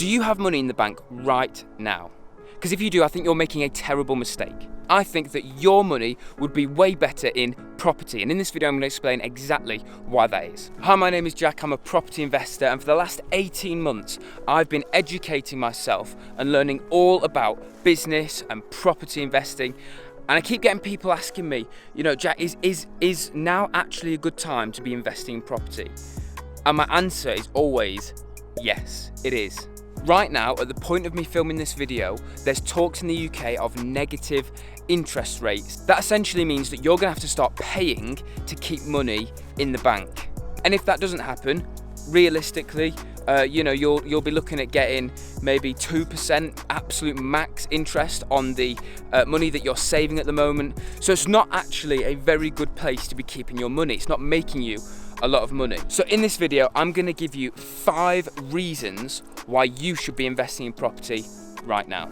Do you have money in the bank right now? Because if you do, I think you're making a terrible mistake. I think that your money would be way better in property, and in this video I'm going to explain exactly why that is. Hi, my name is Jack, I'm a property investor, and for the last 18 months I've been educating myself and learning all about business and property investing. And I keep getting people asking me, you know, Jack, is now actually a good time to be investing in property? And my answer is always, yes, it is. Right now, at the point of me filming this video, there's talks in the UK of negative interest rates. That essentially means that you're gonna have to start paying to keep money in the bank. And if that doesn't happen, realistically, you'll be looking at getting maybe 2% absolute max interest on the money that you're saving at the moment. So it's not actually a very good place to be keeping your money. It's not making you a lot of money. So in this video, I'm gonna give you 5 reasons why you should be investing in property right now.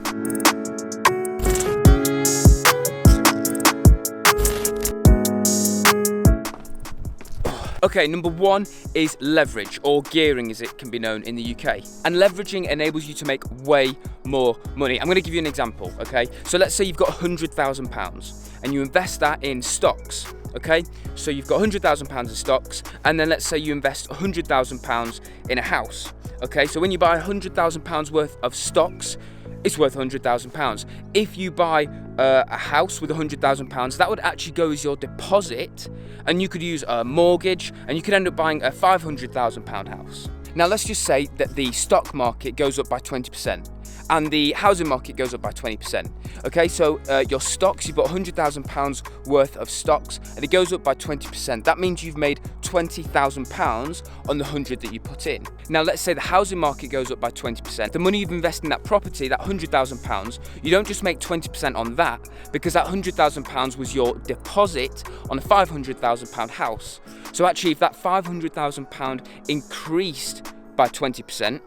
Okay, number 1 is leverage, or gearing as it can be known in the UK. And leveraging enables you to make way more money. I'm gonna give you an example, okay? So let's say you've got £100,000 and you invest that in stocks, okay? So you've got £100,000 in stocks, and then let's say you invest £100,000 in a house, okay? So when you buy £100,000 worth of stocks, it's worth £100,000. If you buy a house with £100,000, that would actually go as your deposit, and you could use a mortgage, and you could end up buying a £500,000 house. Now let's just say that the stock market goes up by 20%, and the housing market goes up by 20%. Okay, so your stocks, you've got £100,000 worth of stocks, and it goes up by 20%. That means you've made £20,000 on the 100 that you put in. Now let's say the housing market goes up by 20%. The money you've invested in that property, that £100,000, you don't just make 20% on that, because that £100,000 was your deposit on a £500,000 house. So actually, if that £500,000 increased by 20%,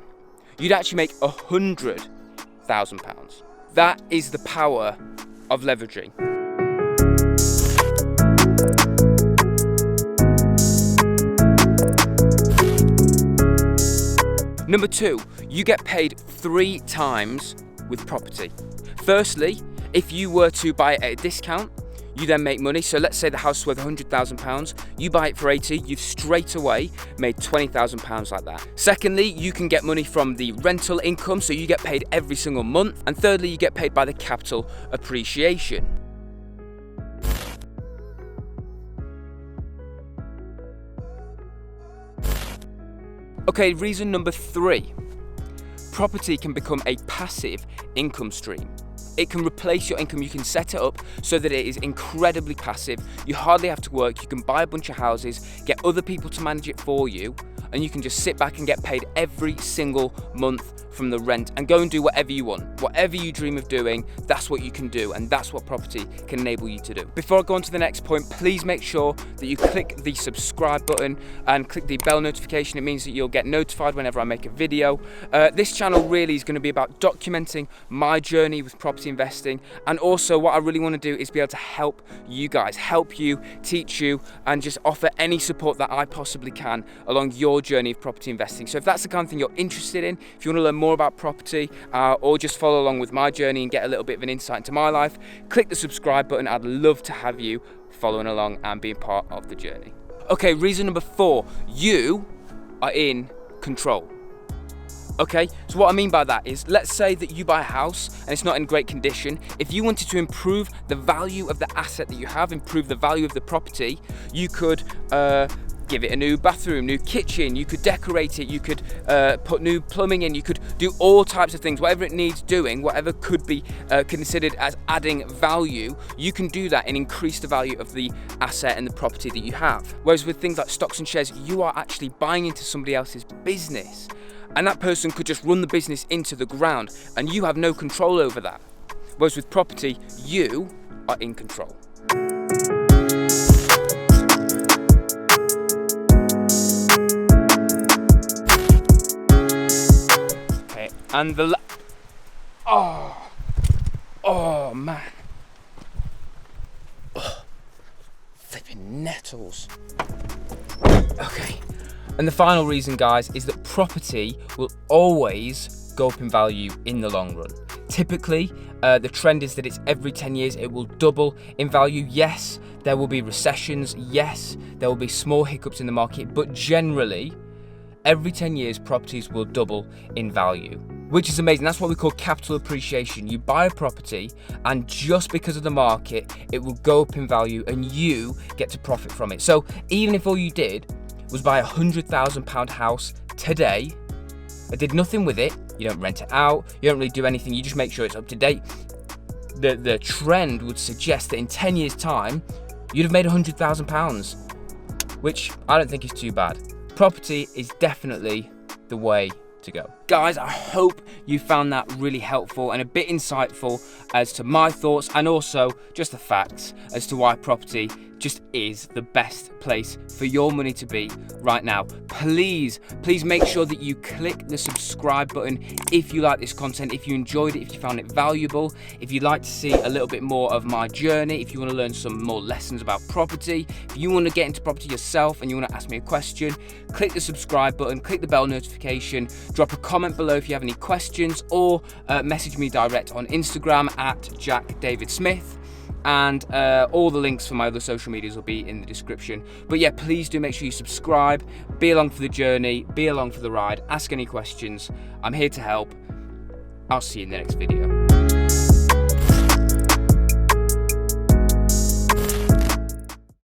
you'd actually make £100,000. That is the power of leveraging. Number 2, you get paid 3 times with property. Firstly, if you were to buy it at a discount, you then make money. So let's say the house is worth £100,000, you buy it for 80, you've straight away made £20,000 like that. Secondly, you can get money from the rental income, so you get paid every single month. And thirdly, you get paid by the capital appreciation. Okay, reason number 3. Property can become a passive income stream. It can replace your income. You can set it up so that it is incredibly passive. You hardly have to work. You can buy a bunch of houses, get other people to manage it for you, and you can just sit back and get paid every single month from the rent and go and do whatever you want. Whatever you dream of doing, that's what you can do, and that's what property can enable you to do. Before I go on to the next point, please make sure that you click the subscribe button and click the bell notification. It means that you'll get notified whenever I make a video. This channel really is going to be about documenting my journey with property investing, and also what I really want to do is be able to help you guys, help you, teach you, and just offer any support that I possibly can along your journey of property investing. So if that's the kind of thing you're interested in, if you want to learn more about property or just follow along with my journey and get a little bit of an insight into my life, click the subscribe button. I'd love to have you following along and being part of the journey. Okay, reason number 4, you are in control. Okay, so what I mean by that is, let's say that you buy a house and it's not in great condition. If you wanted to improve the value of the asset that you have, improve the value of the property, you could give it a new bathroom, new kitchen, you could decorate it, you could put new plumbing in, you could do all types of things, whatever it needs doing, whatever could be considered as adding value, you can do that and increase the value of the asset and the property that you have. Whereas with things like stocks and shares, you are actually buying into somebody else's business, and that person could just run the business into the ground and you have no control over that. Whereas with property, you are in control. And the oh man, flipping nettles. Okay, and the final reason, guys, is that property will always go up in value in the long run. Typically, the trend is that it's every 10 years it will double in value. Yes, there will be recessions. Yes, there will be small hiccups in the market, but generally, every 10 years properties will double in value, which is amazing. That's what we call capital appreciation. You buy a property and just because of the market, it will go up in value and you get to profit from it. So even if all you did was buy a £100,000 house today, I did nothing with it, you don't rent it out, you don't really do anything, you just make sure it's up to date, the trend would suggest that in 10 years time, you'd have made £100,000, which I don't think is too bad. Property is definitely the way to go. Guys, I hope you found that really helpful and a bit insightful as to my thoughts and also just the facts as to why property just is the best place for your money to be right now. Please make sure that you click the subscribe button if you like this content, if you enjoyed it, if you found it valuable, if you'd like to see a little bit more of my journey, if you want to learn some more lessons about property, if you want to get into property yourself and you want to ask me a question, click the subscribe button, click the bell notification, drop a comment below if you have any questions, or message me direct on Instagram at Jack David Smith. And all the links for my other social medias will be in the description. But yeah, please do make sure you subscribe, be along for the journey, be along for the ride, ask any questions. I'm here to help. I'll see you in the next video.